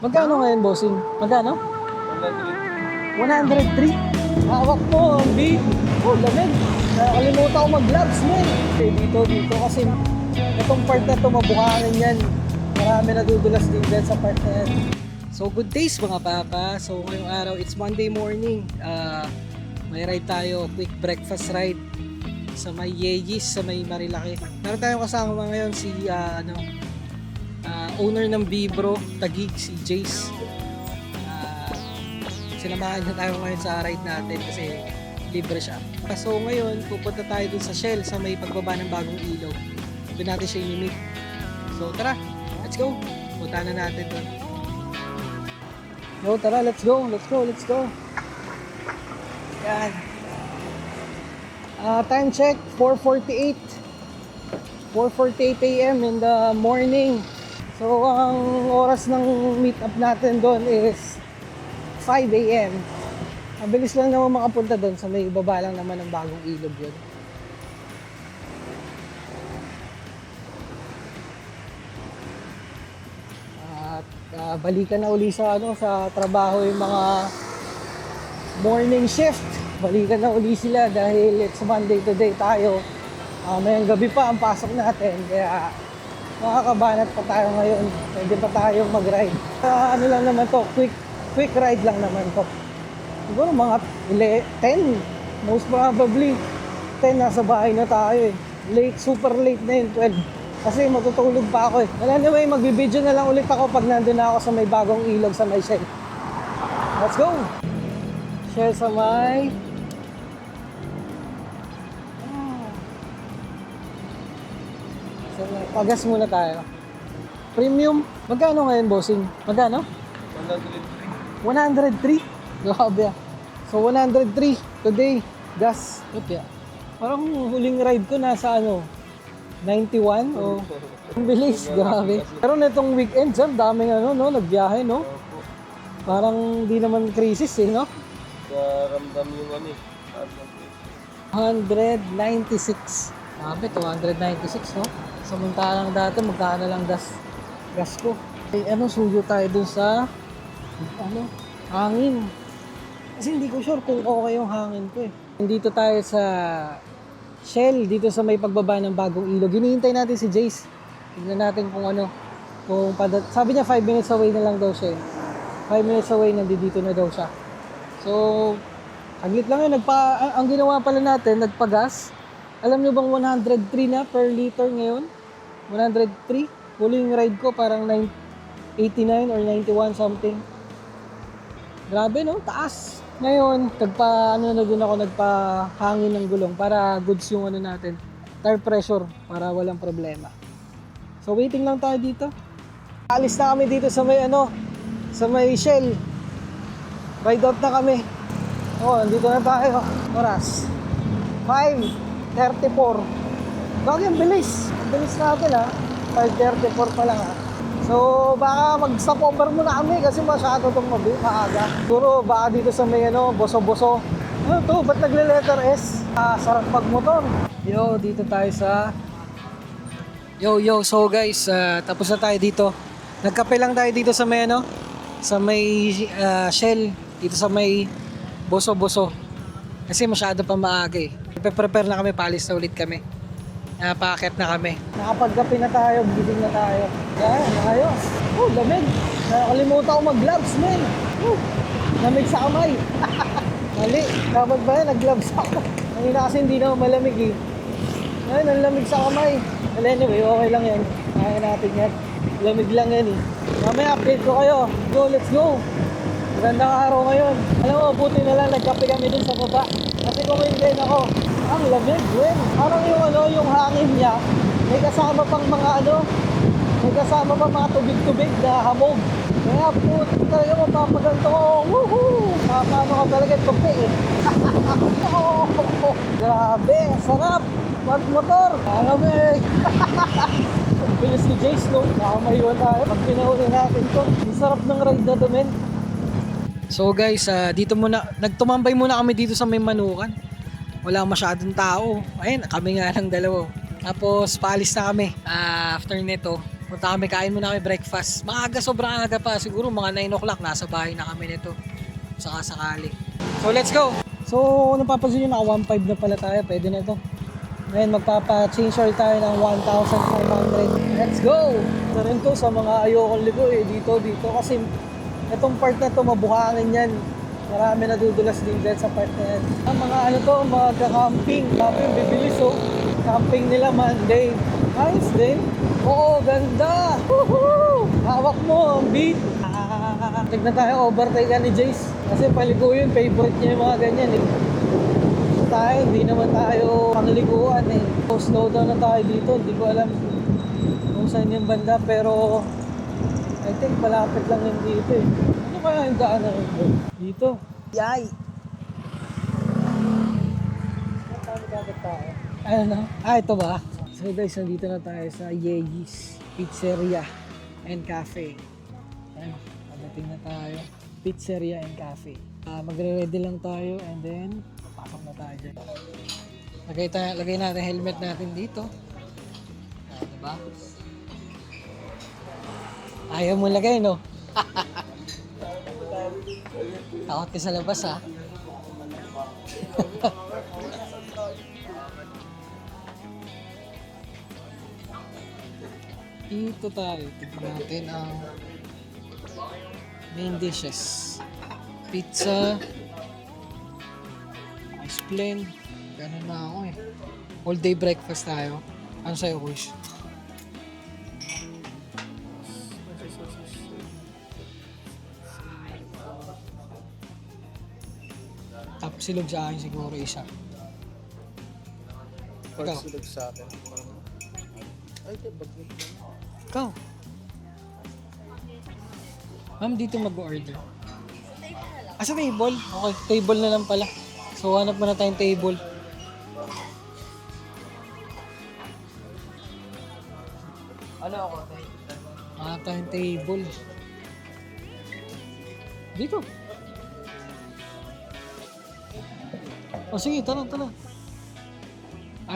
Magkano ngayon, bossing? Magkano? 100. 103? Hawak mo, ang big. Oh, lamig. Nakalimutan ko mag-gloves, man. Dito kasi itong part na ito, mabukanan yan. Marami nadudulas din dyan sa part na yan. So, good days mga papa. So, ngayong araw, it's Monday morning. May ride tayo, quick breakfast ride sa may Yeyis, sa may Marilaki. Meron tayong kasama ngayon si owner ng Vibro, Taguig, si Jace. Sinamahan niya tayo ngayon sa ride natin kasi libre siya. So ngayon, pupunta tayo dun sa Shell sa may pagbaba ng bagong ilog. Doon natin siya inimit. So tara, let's go. Punta na natin dun. Yo, tara, let's go. Yan. Time check, 4:48. 4:48 a.m. in the morning. So ang oras ng meet up natin doon is 5 a.m. Mabilis lang naman makapunta doon sa may baba lang naman ng bagong ilog yun. At balikan na uli sa sa trabaho yung mga morning shift. Balikan na uli sila dahil it's Monday today tayo. Mayang gabi pa ang pasok natin kaya makakabanat pa tayo ngayon. Pwede pa tayong mag-ride. Ano lang naman to, quick ride lang naman to. Siguro mga 10, most probably 10 nasa bahay na tayo eh. Late, super late na yun, 12. Kasi matutulog pa ako eh. Well, anyway, magbibideo na lang ulit ako pag nandun na ako sa may bagong ilog sa may Shell. Let's go! Shell sa may... Pagas muna tayo. Premium. Magkano ngayon, bossing? Magkano? 103? Grabe ah. So 103 today. Gas. Opya. Parang huling ride ko nasa 91 o ang bilis, grabe. Pero nitong weekend, sir, daming nagbiyahe, no? Parang di naman crisis eh, no? Ramdam yung 196. Grabe, 296, no? Samantalang dati, magkano lang gas ko. Suyo tayo dun sa hangin. Kasi hindi ko sure kung okay yung hangin ko eh. Dito tayo sa Shell, dito sa may pagbaba ng bagong ilog. Hinihintay natin si Jace. Tignan natin kung sabi niya 5 minutes away na lang daw siya. 5 minutes away, nandito na daw siya. So, aglit lang yun. Ang ginawa pala natin, nagpagas. Alam niyo bang 103 na per liter ngayon? 103. Huling ride ko parang 89 or 91 something. Grabe no, taas. Ngayon, nagpahangin ng gulong para goods yung natin. Tire pressure para walang problema. So waiting lang tayo dito. Alis na kami dito sa may sa may Shell. Ride out na kami. Nandito na tayo. Oras 5:34. Bagay, ang bilis. Ang bilis natin 5:34 pa lang So, baka mag-stop over muna kami kasi masyado itong maaga. Siguro, baka dito sa may boso-boso. Ano to? Ba't nagle-letter S? Sarap pag-motor. Yo, dito tayo sa... Yo. So guys, tapos na tayo dito. Nagkape lang tayo dito sa may sa may Shell. Dito sa may boso-boso. Kasi masyado pa maaga eh. Prepare na kami, paalis na ulit kami. Napakit na kami. Nakapagkape na tayo, gising na tayo. Yan, ayos. Lamig. Nakalimutan ko mag-gloves, man. Lamig sa kamay. Mali. Dapat ba yan? Nag-gloves ako. Kanina kasi hindi na malamig eh. Ayun, ang lamig sa kamay. Well, anyway, okay lang yan. Kaya natin yan. Lamig lang yan eh. Mamaya update ko kayo. Let's go. Magandang araw ngayon. Alam mo, buti na lang nagkape kami dun sa baba. Kasi kumain ako. Ang lamig, wen. Parang yung hangin niya, may kasama pang mga may kasama pang mga tubig-tubig na hamog. Kaya puti talaga mapapaganto ko. Woohoo! Paano ka talaga tupi eh. Grabe, sarap. Motor. Lamig. Ang bilis ni Jace, no? Nakamayuan tayo. Pag pinahuli natin to. Ang sarap ng ride na to, men. So guys, nagtumambay muna kami dito sa may Manukan. Wala masyadong tao. Ayun, kami nga lang dalawa. Tapos paalis na kami. After nito, Punta kami, kain muna kami breakfast. Maaga, sobrang aga pa. Siguro mga 9 o'clock, nasa bahay na kami nito. Saka sakali. So let's go! So kung napapansin nyo, naka 1.5 na pala tayo. Pwede na ito. Ngayon magpapa-change oil tayo ng 1,500. Let's go! Ito rin to sa mga ayokong ligo eh. Dito. Kasi itong part na to, mabuhangin yan. Marami nadudulas din dyan sa part na yan. Ang mga ano to, mga camping. Camping, bibilis oh. Camping nila Monday. Nice din. Oo, ganda. Woohoo! Hawak mo, ang beat. Tignan tayo, overtake ni Jace. Kasi paligo yun, favorite niya yung mga ganyan eh. Tayo, hindi naman tayo pangliguan eh. So, slow down na tayo dito. Hindi ko alam kung saan yung banda, pero I think malapit lang yun dito eh. Ano kaya yung daan na rin dito? Yay! Saan dapat tayo? Ayun na. Ito ba? So guys, nandito na tayo sa Yegi's Pizzeria and Cafe. Ayan, pagdating na tayo. Pizzeria and Cafe. Magre-ready lang tayo and then pasok na tayo dyan. Lagay natin helmet natin dito. Diba? Ayaw mo lagay, no? Takot ka sa labas, ha? Dito tayo. Tignan natin ang main dishes. Pizza. Ice plain. Ganun na ako eh. All day breakfast tayo. Ano sa'yo, Kush? Tapsilog sa akin siguro isa. Ikaw. Pagsulog sa akin. Ay, Ikaw. Ma'am, dito mag-order. Sa table? Okay, table na lang pala. So, hanap mo na tayong table. Ano ako? Hanap tayong table. Dito. O sige, tara.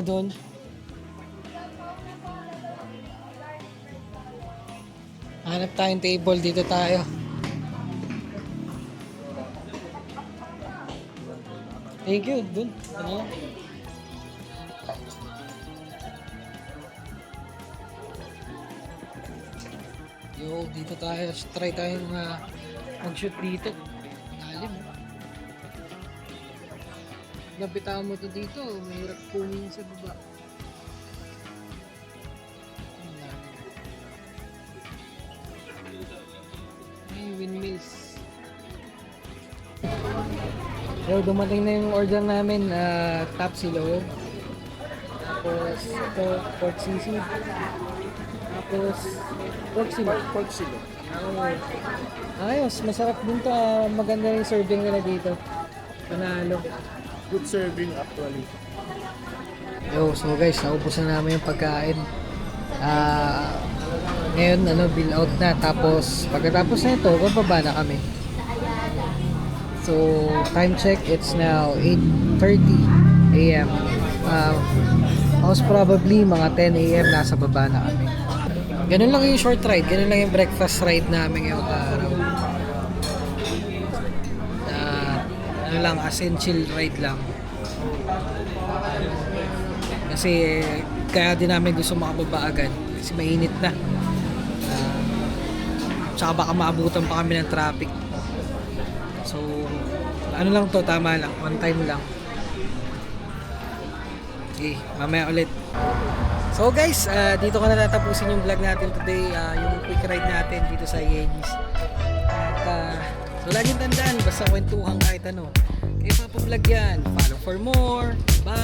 Doon. Hanap tayong table, dito tayo. Thank you, dun. Ano lang. Yo, dito tayo. Try tayong mag-shoot dito. Lalim. Napitaan mo to dito, mahirap kunin sa baba. Ay, windmills. So, dumating na yung order namin, tapsilog. Tapos, ito, pork sisig. Tapos, pork silo. Ayos, masarap din to. Maganda yung serving nila dito. Panalo. Good serving actually. Yo, so guys, naubos na namin yung pagkain. Ngayon, bill out na. Tapos, pagkatapos na ito, bababa na kami. So, time check, it's now 8:30 a.m. Most probably, mga 10 a.m. nasa baba na kami. Ganun lang yung short ride. Ganun lang yung breakfast ride namin ngayong araw. As in chill ride lang. Kasi kaya din namin gusto makababa agad kasi mainit na. Tsaka baka maabutan pa kami ng traffic. So ano lang to, tama lang, one time lang. Okay, mamaya ulit. So guys, dito ko na tatapusin yung vlog natin today, yung quick ride natin dito sa Yegi's. At so laging tandaan, basta kwentuhan kahit ano. Kaya papablog yan. Follow for more. Bye!